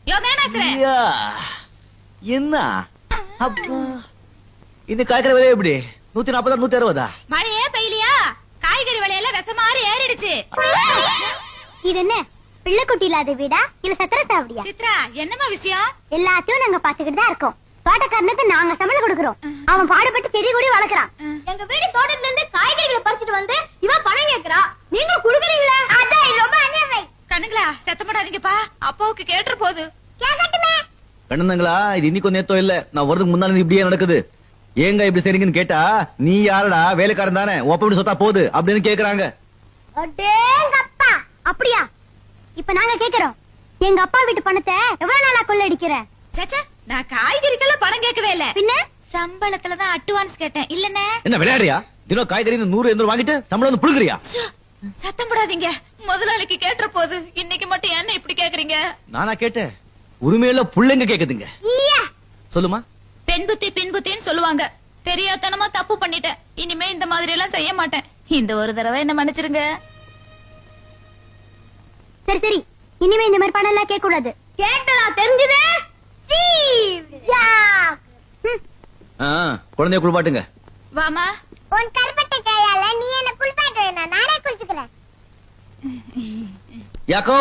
ஐயா, என்ன அப்பா இந்த காய்கறி விலை எப்படி 140 160? மழையே பெய்யலையா? காய்கறி விலையில விஷமாரி ஏறிடுச்சு. இது என்ன பிள்ளைக்குட்டி இல்லாத வீடா இல்ல சத்திர சாவடியா? சித்ரா, என்னமா விஷயம்? எல்லாத்தையும் நாங்க பாத்துக்கிட்டு தான் இருக்கோம். தோட்டக்காரனுக்கு நாங்க சம்பளம் கொடுக்கறோம். அவன் பாடுபட்டு செடி கொடி வளர்க்கறான். எங்க வீடு தோட்டத்துல இருந்து காய்கறிகளை பறிச்சுட்டு வந்து இவன் பணம் கேக்குறா. நீங்க குடுக்குறீங்களா? அதான் இது ரொம்ப அநியாயம். கண்ணுங்களா, சத்தப்படாதீங்கப்பா, அப்பாவுக்கு கேட்டுற போகுது. கேக்கட்டுமே. கண்ணந்தங்களா, இது இன்னைக்கு நேத்தோ இல்ல, நான் வரதுக்கு முன்னால இப்படியே நடக்குது. ஏங்க இப்படி செய்றீங்கன்னு கேட்டா, நீ யாரடா வேலைக்காரன் தானே, ஒப்ப சொத்தா போகுது அப்படின்னு கேக்குறாங்க. அடேங்கப்பா, அப்படியா? இப்ப நாங்க கேக்குறோம், எங்க அப்பா வீட்டு பணத்தை எவ்வளவு நாளா கொள்ளடிக்கிற? சேச்சா, நான் காய்கறிக்கெல்லாம் பணம் கேட்கவே இல்ல. பின்ன சம்பளத்துலதான் அட்வான்ஸ் கேட்டேன். இல்லனே என்ன விளையாடுறியா? தினம் காய்கறி 100 200 வாங்கிட்டு சம்பளம் வந்து புடுங்குறியா? சத்தம் போடாதீங்க, முதலாளிக்கு கேட்டுற போது. இன்னைக்கு மட்டும் என்ன இப்படி கேக்குறீங்க? நானா கேட்டேன், உரிமையில புள்ளைங்க கேக்குதுங்க. சொல்லுமா. பெண் புத்தி பின் புத்தின்னு சொல்லுவாங்க. தெரியாதனமா தப்பு பண்ணிட்டேன். இனிமே இந்த மாதிரி எல்லாம் செய்ய மாட்டேன். இந்த ஒரு தடவை என்ன மன்னிச்சிருங்க. சரி சரி, இனிமே இந்த மாதிரி பணம் எல்லாம் கேட்க கூடாது. கேட்டலாம் தெரிஞ்சது. குழந்தைய குளிப்பாட்டுங்க. வாமா. உன் கருப்பட்ட கையால நீ என்ன குளிப்பாட்ட வேணாம், நானே குளிச்சுக்கிறேன். யாக்கோ